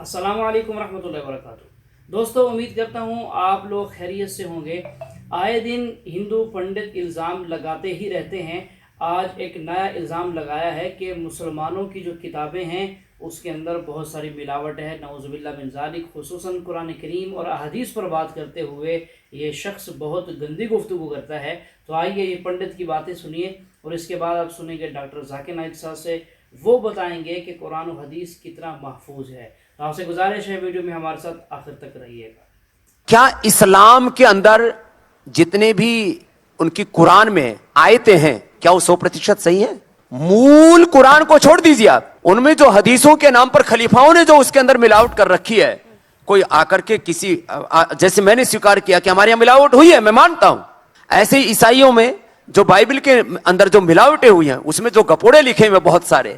السلام علیکم ورحمۃ اللہ وبرکاتہ۔ دوستو، امید کرتا ہوں آپ لوگ خیریت سے ہوں گے۔ آئے دن ہندو پنڈت الزام لگاتے ہی رہتے ہیں۔ آج ایک نیا الزام لگایا ہے کہ مسلمانوں کی جو کتابیں ہیں اس کے اندر بہت ساری ملاوٹ ہے، نعوذ باللہ من ذالک۔ خصوصاً قرآن کریم اور احادیث پر بات کرتے ہوئے یہ شخص بہت گندی گفتگو کرتا ہے۔ تو آئیے یہ پنڈت کی باتیں سنیے اور اس کے بعد آپ سنیں گے ڈاکٹر ذاکر نائک صاحب سے، وہ بتائیں گے کہ قرآن و حدیث کتنا محفوظ ہے۔ تو آپ سے گزارش ہے ویڈیو میں ہمارے ساتھ آخر تک رہیے گا۔ کیا اسلام کے اندر جتنے بھی ان کی قرآن میں آیتیں ہیں کیا وہ 100% صحیح ہیں؟ مول قرآن کو چھوڑ دیجیے آپ، ان میں جو حدیثوں کے نام پر خلیفاؤں نے جو اس کے اندر ملاوٹ کر رکھی ہے، کوئی آ کر کے کسی جیسے میں نے سویکار کیا کہ ہمارے یہاں ملاوٹ ہوئی ہے، میں مانتا ہوں، ایسے ہی عیسائیوں میں جو بائبل کے اندر جو ملاوٹیں ہوئی ہیں اس میں جو گپوڑے لکھے ہوئے بہت سارے،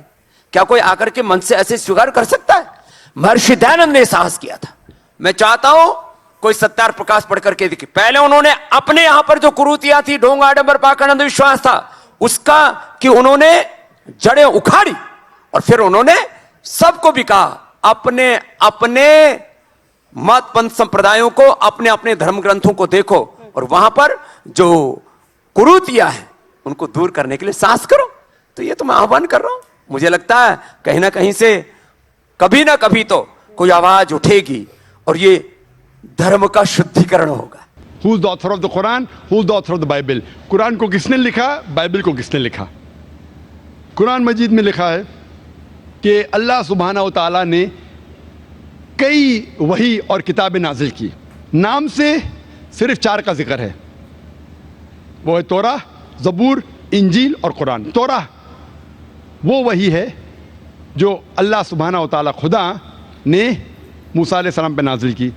کیا کوئی آ کر کے من سے ایسے سویکار کر سکتا ہے؟ مہرشی دیانند نے ساہس کیا تھا۔ میں چاہتا ہوں کوئی ستیار پرکاش پڑھ کر کے دیکھے، پہلے انہوں نے اپنے یہاں پر جو کروتیاں تھی، ڈھونگ آڈمبر پاکن اندھ وشواس تھا، اس کا کہ انہوں نے جڑیں اکھاڑی اور پھر انہوں نے سب کو بھی کہا اپنے مت پنتھ سمپردایوں کو، اپنے اپنے دھرم گرنتھوں کو دیکھو اور وہاں پر جو کروتیاں ہیں ان کو دور کرنے کے لیے ساہس کرو۔ تو یہ تو میں آہوان کر رہا ہوں، مجھے لگتا ہے کہیں نہ کہیں سے کبھی نہ کبھی تو کوئی آواز اٹھے گی اور یہ دھرم کا شدھیکرن ہوگا۔ Who is the author of the Quran? Who is the author of the Bible? قرآن کو کس نے لکھا؟ بائبل کو کس نے لکھا؟ قرآن مجید میں لکھا ہے کہ اللہ سبحانہ و تعالیٰ نے کئی وحی اور کتابیں نازل کی، نام سے صرف 4 کا ذکر ہے، وہ ہے توراہ، زبور، انجیل اور قرآن۔ توراہ وہ وحی ہے جو اللہ سبحانہ و تعالیٰ خدا نے موسیٰ علیہ السلام پہ نازل کی۔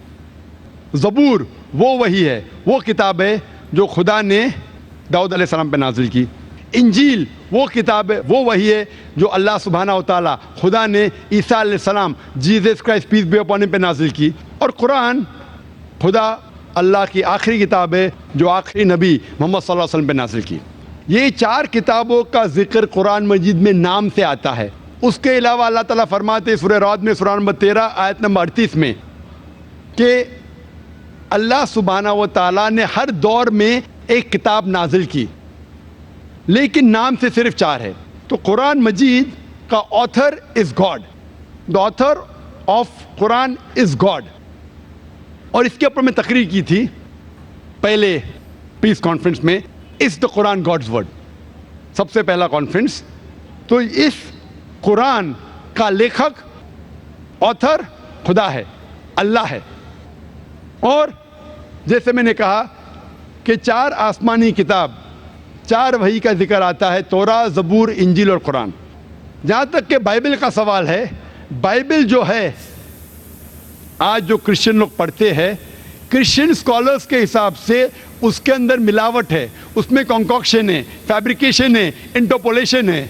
زبور وہ وحی ہے، وہ کتاب ہے جو خدا نے داؤد علیہ السلام پہ نازل کی۔ انجیل وہ کتاب ہے، وہ وحی ہے جو اللہ سبحانہ و تعالیٰ خدا نے عیسیٰ علیہ السلام، Jesus Christ peace be upon ہم پہ نازل کی۔ اور قرآن خدا اللہ کی آخری کتاب ہے جو آخری نبی محمد صلی اللہ علیہ وسلم پہ نازل کی۔ یہ 4 کتابوں کا ذکر قرآن مجید میں نام سے آتا ہے۔ اس کے علاوہ اللہ تعالیٰ فرماتے ہیں سورہ رعد میں سورہ نمبر 13 آیت نمبر 38 میں کہ اللہ سبحانہ و تعالیٰ نے ہر دور میں ایک کتاب نازل کی، لیکن نام سے صرف 4 ہے۔ تو قرآن مجید کا author is God, the author of Quran is God. اور اس کے اوپر میں تقریر کی تھی پہلے پیس کانفرنس میں، از دا قرآن گاڈز ورڈ، سب سے پہلا کانفرنس۔ تو اس قرآن کا لیکھک، آتھر خدا ہے، اللہ ہے۔ اور جیسے میں نے کہا کہ 4 آسمانی کتاب، 4 وحی کا ذکر آتا ہے، توراہ، زبور، انجیل اور قرآن۔ جہاں تک کہ بائبل کا سوال ہے، بائبل جو ہے آج جو کرسچن لوگ پڑھتے ہیں، کرسچن اسکالرس کے حساب سے اس کے اندر ملاوٹ ہے، اس میں کنکاکشن ہے، فیبریکیشن ہے، انٹرپولیشن ہے۔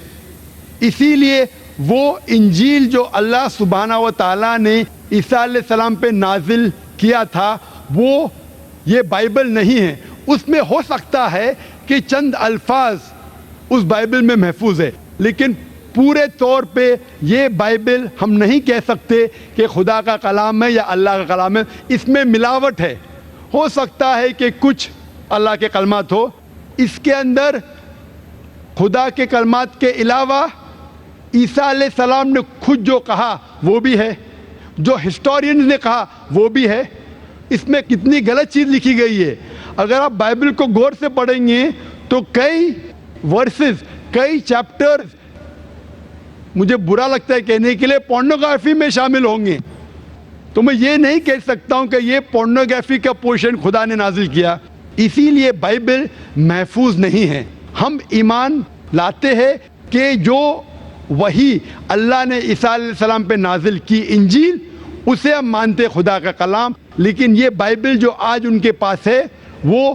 اسی لیے وہ انجیل جو اللہ سبحانہ و تعالیٰ نے عیسیٰ علیہ السلام پہ نازل کیا تھا وہ یہ بائبل نہیں ہے۔ اس میں ہو سکتا ہے کہ چند الفاظ اس بائبل میں محفوظ ہے، لیکن پورے طور پہ یہ بائبل ہم نہیں کہہ سکتے کہ خدا کا کلام ہے یا اللہ کا کلام ہے۔ اس میں ملاوٹ ہے، ہو سکتا ہے کہ کچھ اللہ کے کلمات ہو، اس کے اندر خدا کے کلمات کے علاوہ عیسیٰ علیہ السلام نے خود جو کہا وہ بھی ہے، جو ہسٹورینز نے کہا وہ بھی ہے۔ اس میں کتنی غلط چیز لکھی گئی ہے۔ اگر آپ بائبل کو غور سے پڑھیں گے تو کئی ورسز، کئی چیپٹر مجھے برا لگتا ہے کہنے کے لیے پورنوگرافی میں شامل ہوں گے۔ تو میں یہ نہیں کہہ سکتا ہوں کہ یہ پورنوگرافی کا پورشن خدا نے نازل کیا، اسی لیے بائبل محفوظ نہیں ہے۔ ہم ایمان لاتے ہیں کہ جو وہی اللہ نے عیسیٰ علیہ السلام پہ نازل کی، انجیل، اسے ہم مانتے خدا کا کلام، لیکن یہ بائبل جو آج ان کے پاس ہے وہ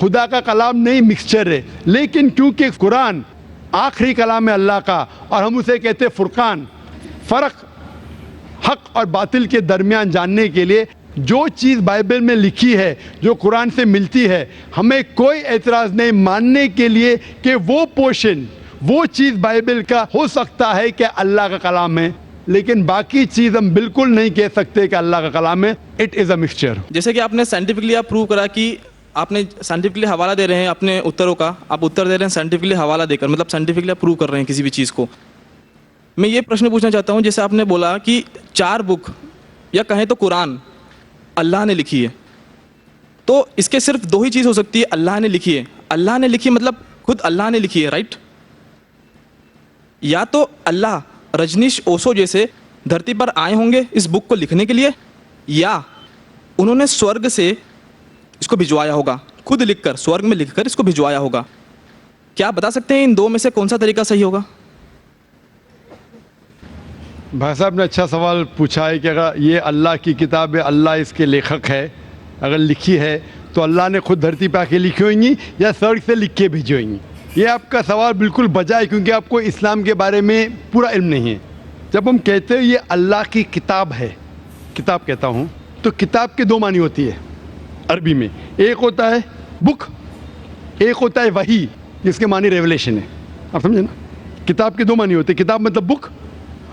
خدا کا کلام نہیں، مکسچر ہے۔ لیکن کیونکہ قرآن آخری کلام ہے اللہ کا اور ہم اسے کہتے فرقان، فرق حق اور باطل کے درمیان جاننے کے لیے جو چیز بائبل میں لکھی ہے، جو قرآن سے ملتی ہے، ہمیں کوئی اعتراض نہیں ماننے کے لیے کہ وہ پورشن، وہ چیز بائبل کا ہو سکتا ہے کہ اللہ کا کلام ہے، لیکن باقی چیز ہم بالکل نہیں کہہ سکتے کہ اللہ کا کلام ہے. It is a mixture. جیسے کہ آپ نے سائنٹیفکلی آپ پروو کرا کہ آپ نے سائنٹیفکلی حوالہ دے رہے ہیں اپنے اتروں کا, آپ اتر دے رہے ہیں سائنٹیفکلی حوالہ دے کر, مطلب سائنٹیفکلی آپ پروو کر رہے ہیں کسی بھی چیز کو. میں یہ پرشن پوچھنا چاہتا ہوں, جیسے آپ نے بولا کہ 4 بک یا کہیں تو قرآن اللہ نے لکھی ہے, تو اس کے صرف 2 ہی چیز ہو سکتی ہے, اللہ نے لکھی ہے. اللہ نے لکھی مطلب خود اللہ نے لکھی ہے, رائٹ؟ یا تو اللہ رجنیش اوسو جیسے دھرتی پر آئے ہوں گے اس بک کو لکھنے کے لیے, یا انہوں نے سورگ سے اس کو بھجوایا ہوگا, خود لکھ کر سورگ میں لکھ کر اس کو بھجوایا ہوگا. کیا آپ بتا سکتے ہیں ان 2 میں سے کون سا طریقہ صحیح ہوگا؟ بھائی صاحب نے اچھا سوال پوچھا ہے کہ اگر یہ اللہ کی کتاب ہے, اللہ اس کے لیکھک ہے, اگر لکھی ہے تو اللہ نے خود دھرتی پہ آ کے لکھی ہوئیں گی یا سرگ سے لکھ کے بھیجی ہوئیں گی. یہ آپ کا سوال بالکل بجا ہے, کیونکہ آپ کو اسلام کے بارے میں پورا علم نہیں ہے. جب ہم کہتے ہیں یہ اللہ کی کتاب ہے, کتاب کہتا ہوں, تو کتاب کے 2 معنی ہوتی ہے عربی میں. ایک ہوتا ہے بک, ایک ہوتا ہے وحی جس کے معنی ریولیشن ہے. آپ سمجھے نا, کتاب کے 2 معنی ہوتے ہیں, کتاب مطلب بک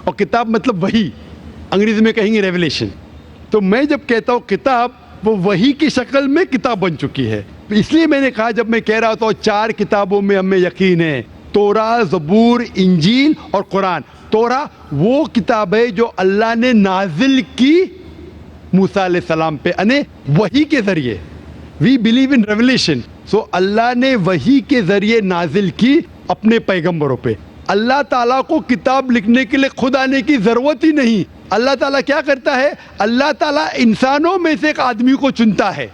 اور کتاب مطلب وحی, انگریزی میں کہیں گے ریولیشن. تو میں جب کہتا ہوں کتاب, وہ وحی کی شکل میں کتاب بن چکی ہے. اس لیے میں نے کہا, جب میں کہہ رہا تھا 4 کتابوں میں ہمیں یقین ہے, توراہ, زبور, انجیل اور قرآن. توراہ وہ کتاب ہے جو اللہ نے نازل کی موسیٰ علیہ السلام پہ, یعنی وحی کے ذریعے. We believe in revelation. سو اللہ نے وحی کے ذریعے نازل کی اپنے پیغمبروں پہ. اللہ تعالیٰ کو کتاب لکھنے کے لیے خود آنے کی ضرورت ہی نہیں. اللہ تعالیٰ کیا کرتا ہے, اللہ تعالیٰ انسانوں میں سے ایک آدمی کو چنتا ہے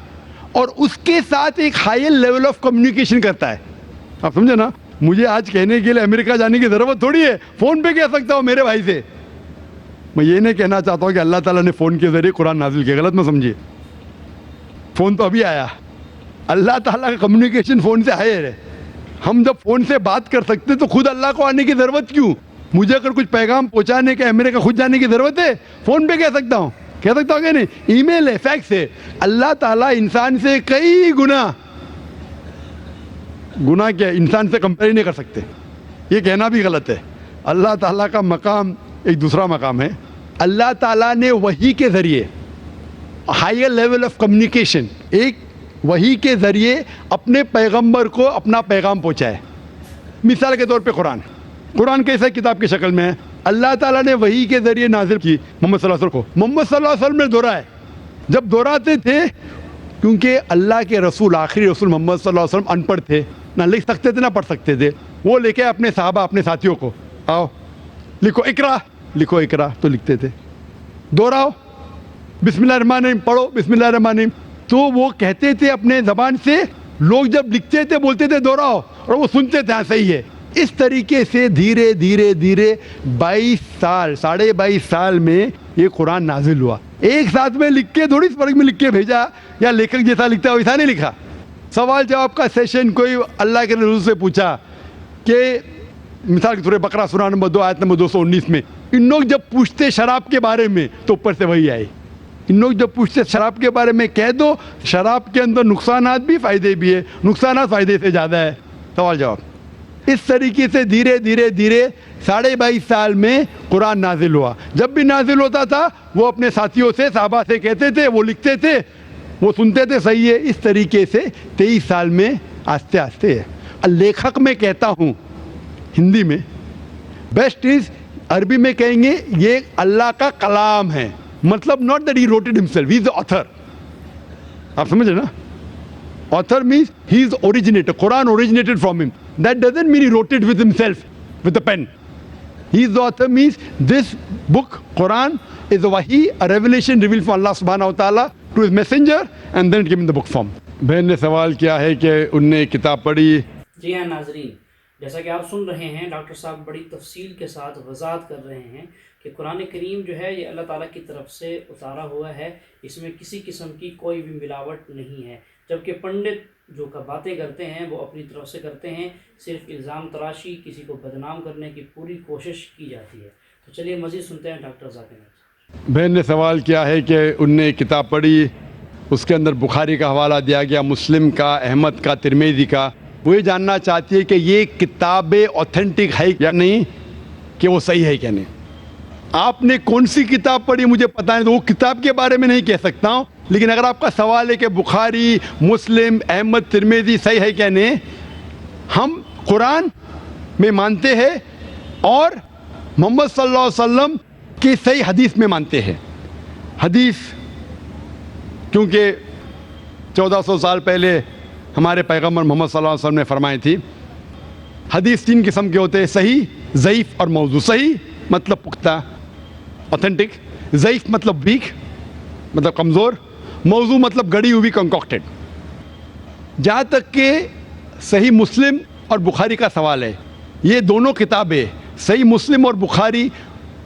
اور اس کے ساتھ ایک ہائی لیول آف کمیونیکیشن کرتا ہے. آپ سمجھے نا, مجھے آج کہنے کے لیے امریکہ جانے کی ضرورت تھوڑی ہے, فون پہ کہہ سکتا ہوں میرے بھائی سے. میں یہ نہیں کہنا چاہتا ہوں کہ اللہ تعالیٰ نے فون کے ذریعے قرآن نازل کیا, غلط نہ سمجھیے. فون تو ابھی آیا, اللہ تعالیٰ کا کمیونیکیشن فون سے ہائر ہے. ہم جب فون سے بات کر سکتے تو خود اللہ کو آنے کی ضرورت کیوں؟ مجھے اگر کچھ پیغام پہنچانے کے امریکہ خود جانے کی ضرورت ہے؟ فون پہ کہہ سکتا ہوں کہ نہیں, ای میل ہے, فیکس ہے. اللہ تعالیٰ انسان سے کئی گناہ کیا انسان سے کمپیئر نہیں کر سکتے. یہ کہنا بھی غلط ہے. اللہ تعالیٰ کا مقام ایک دوسرا مقام ہے. اللہ تعالیٰ نے وحی کے ذریعے ہائر لیول آف کمیونیکیشن, ایک وحی کے ذریعے اپنے پیغمبر کو اپنا پیغام پہنچائے. مثال کے طور پہ قرآن کیسے کتاب کی شکل میں ہے, اللہ تعالیٰ نے وحی کے ذریعے نازل کی محمد صلی اللہ علیہ وسلم کو. محمد صلی اللہ علیہ وسلم نے دہرایا, جب دہراتے تھے کیونکہ اللہ کے رسول, آخری رسول محمد صلی اللہ علیہ وسلم ان پڑھ تھے, نہ لکھ سکتے تھے نہ پڑھ سکتے تھے. وہ لے کے اپنے صحابہ, اپنے ساتھیوں کو, آؤ لکھو اقرا, لکھو اقرا, تو لکھتے تھے. دہراؤ, بسم اللہ الرحمن الرحیم پڑھو, بسم اللہ الرحمن الرحیم. تو وہ کہتے تھے اپنے زبان سے, لوگ جب لکھتے تھے بولتے تھے دہراؤ, اور وہ سنتے تھے ہاں صحیح ہے. اس طریقے سے دھیرے دھیرے دھیرے 22 سال, 22.5 سال میں یہ قرآن نازل ہوا. ایک ساتھ میں لکھ کے تھوڑی فرق میں لکھ کے بھیجا, یا لیکھک جیسا لکھتا ہے ویسا نہیں لکھا. سوال جواب کا سیشن کوئی اللہ کے رسول سے پوچھا کہ مثال کے طور پر بقرہ سورہ نمبر 2 آیت نمبر 219 میں, ان لوگ جب پوچھتے شراب کے بارے میں تو اوپر سے وہی آئی. ان لوگ جب پوچھتے شراب کے بارے میں, کہہ دو شراب کے اندر نقصانات بھی فائدے بھی ہے, نقصانات فائدے سے زیادہ ہے. سوال جواب. اس طریقے سے دھیرے دھیرے دھیرے 22.5 سال میں قرآن نازل ہوا. جب بھی نازل ہوتا تھا وہ اپنے ساتھیوں سے, صحابہ سے کہتے تھے, وہ لکھتے تھے, وہ سنتے تھے, صحیح ہے. اس طریقے سے 23 سال میں آہستہ آہستہ. لیکھک میں کہتا ہوں ہندی میں, بیسٹ از, عربی میں کہیں گے یہ اللہ کا کلام ہے, مطلب not that he wrote it himself, he is the author. آپ سمجھ رہے نا, author means he is the originator, Quran originated from him. That doesn't mean he wrote it with himself, with a pen. He is the author means this book, Quran, is a wahi, a revelation revealed from Allah subhanahu wa ta'ala to his messenger, and then it came in the book form. بہن نے سوال کیا ہے کہ ان نے کتاب پڑھی. جی ہاں ناظرین, جیسا کہ آپ سن رہے ہیں ڈاکٹر صاحب بڑی تفصیل کے ساتھ وضاحت کر رہے ہیں کہ قرآن کریم جو ہے یہ اللہ تعالیٰ کی طرف سے اتارا ہوا ہے, اس میں کسی قسم کی کوئی بھی ملاوٹ نہیں ہے. جبکہ پنڈت جو باتیں کرتے ہیں وہ اپنی طرف سے کرتے ہیں, صرف الزام تراشی, کسی کو بدنام کرنے کی پوری کوشش کی جاتی ہے. تو چلیے مزید سنتے ہیں ڈاکٹر ذاکر نائک. بہن نے سوال کیا ہے کہ ان نے کتاب پڑھی, اس کے اندر بخاری کا حوالہ دیا گیا, مسلم کا, احمد کا, ترمذی کا. وہ یہ جاننا چاہتی ہے کہ یہ کتابیں اوتھینٹک ہے یا نہیں, کہ وہ صحیح ہے کیا نہیں. آپ نے کون سی کتاب پڑھی مجھے پتہ نہیں، تو وہ کتاب کے بارے میں نہیں کہہ سکتا ہوں، لیکن اگر آپ کا سوال ہے کہ بخاری، مسلم، احمد، ترمذی صحیح ہے کیا نہیں، ہم قرآن میں مانتے ہیں اور محمد صلی اللہ علیہ وسلم کی صحیح حدیث میں مانتے ہیں۔ حدیث کیونکہ 1400 سال پہلے ہمارے پیغمبر محمد صلی اللہ علیہ وسلم نے فرمائی تھی، حدیث 3 قسم کے ہوتے ہیں، صحیح، ضعیف اور موضوع۔ صحیح مطلب پختہ، اوتھینٹک، ضعیف مطلب ویک، مطلب کمزور، موضوع مطلب گڑی ہوئی، کنکاکٹڈ۔ جہاں تک کہ صحیح مسلم اور بخاری کا سوال ہے، یہ دونوں کتابیں صحیح مسلم اور بخاری،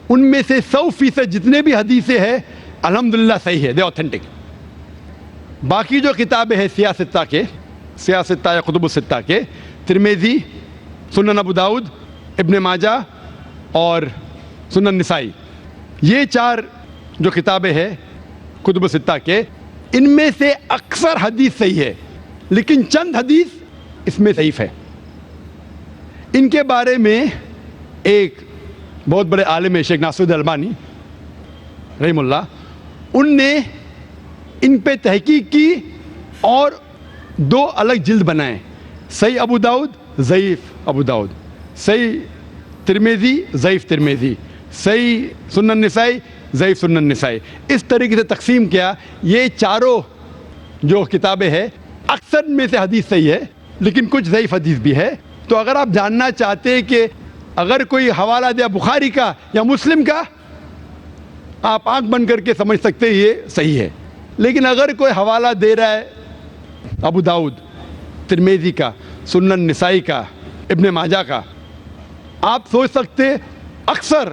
ان میں سے 100% جتنے بھی حدیثیں ہیں الحمدللہ صحیح ہے، دے اوتھینٹک۔ باقی جو کتابیں ہیں سیاہ ستہ یا کتب الستہ کے، ترمذی، سنن ابو داؤد، ابن ماجہ اور سنن نسائی، یہ 4 جو کتابیں ہیں کتب الستہ کے، ان میں سے اکثر حدیث صحیح ہے، لیکن چند حدیث اس میں ضعیف ہے۔ ان کے بارے میں ایک بہت بڑے عالم شیخ ناصر الدین البانی رحمہ اللہ، ان نے ان پہ تحقیق کی اور 2 الگ جلد بنائے، صحیح ابو داؤد، ضعیف ابو داؤد، صحیح ترمذی، ضعیف ترمذی، صحیح سنن نسائی، ضعیف سنن نسائی، اس طریقے سے تقسیم کیا۔ یہ چاروں جو کتابیں ہیں اکثر میں سے حدیث صحیح ہے، لیکن کچھ ضعیف حدیث بھی ہے۔ تو اگر آپ جاننا چاہتے ہیں کہ اگر کوئی حوالہ دیا بخاری کا یا مسلم کا، آپ آنکھ بند کر کے سمجھ سکتے ہیں یہ صحیح ہے، لیکن اگر کوئی حوالہ دے رہا ہے ابو داؤد، ترمذی کا، سنن نسائی کا، ابن ماجہ کا، آپ سوچ سکتے اکثر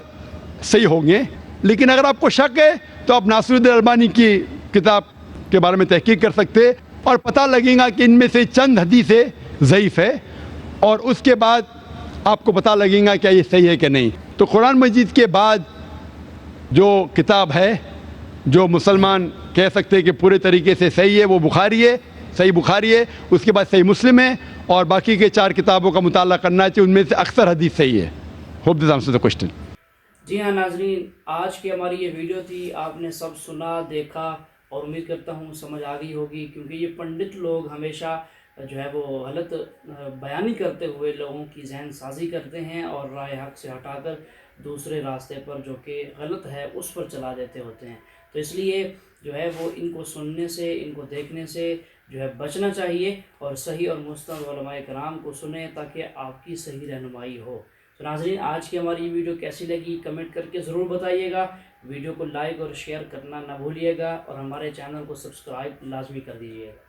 صحیح ہوں گے، لیکن اگر آپ کو شک ہے تو آپ ناصر الدین البانی کی کتاب کے بارے میں تحقیق کر سکتے اور پتہ لگے گا کہ ان میں سے چند حدیثیں ضعیف ہے، اور اس کے بعد آپ کو پتہ لگے گا کیا یہ صحیح ہے کہ نہیں۔ تو قرآن مجید کے بعد جو کتاب ہے جو مسلمان کہہ سکتے ہیں کہ پورے طریقے سے صحیح ہے، وہ بخاری ہے، صحیح بخاری ہے، اس کے بعد صحیح مسلم ہے، اور باقی کے 4 کتابوں کا مطالعہ کرنا چاہیے، ان میں سے اکثر حدیث صحیح ہے۔ Hope this answer the question. جی ہاں ناظرین، آج کی ہماری یہ ویڈیو تھی، آپ نے سب سنا، دیکھا، اور امید کرتا ہوں سمجھ آ گئی ہوگی، کیونکہ یہ پنڈت لوگ ہمیشہ جو ہے وہ غلط بیانی کرتے ہوئے لوگوں کی ذہن سازی کرتے ہیں اور رائے حق سے ہٹا کر دوسرے راستے پر جو کہ غلط ہے اس پر چلا دیتے ہوتے ہیں۔ تو اس لیے جو ہے وہ ان کو سننے سے، ان کو دیکھنے سے جو ہے بچنا چاہیے، اور صحیح اور مستند علماء کرام کو سنیں تاکہ آپ کی صحیح رہنمائی ہو۔ تو ناظرین، آج کی ہماری یہ ویڈیو کیسی لگی کمنٹ کر کے ضرور بتائیے گا، ویڈیو کو لائک اور شیئر کرنا نہ بھولیے گا، اور ہمارے چینل کو سبسکرائب لازمی کر دیجیے گا۔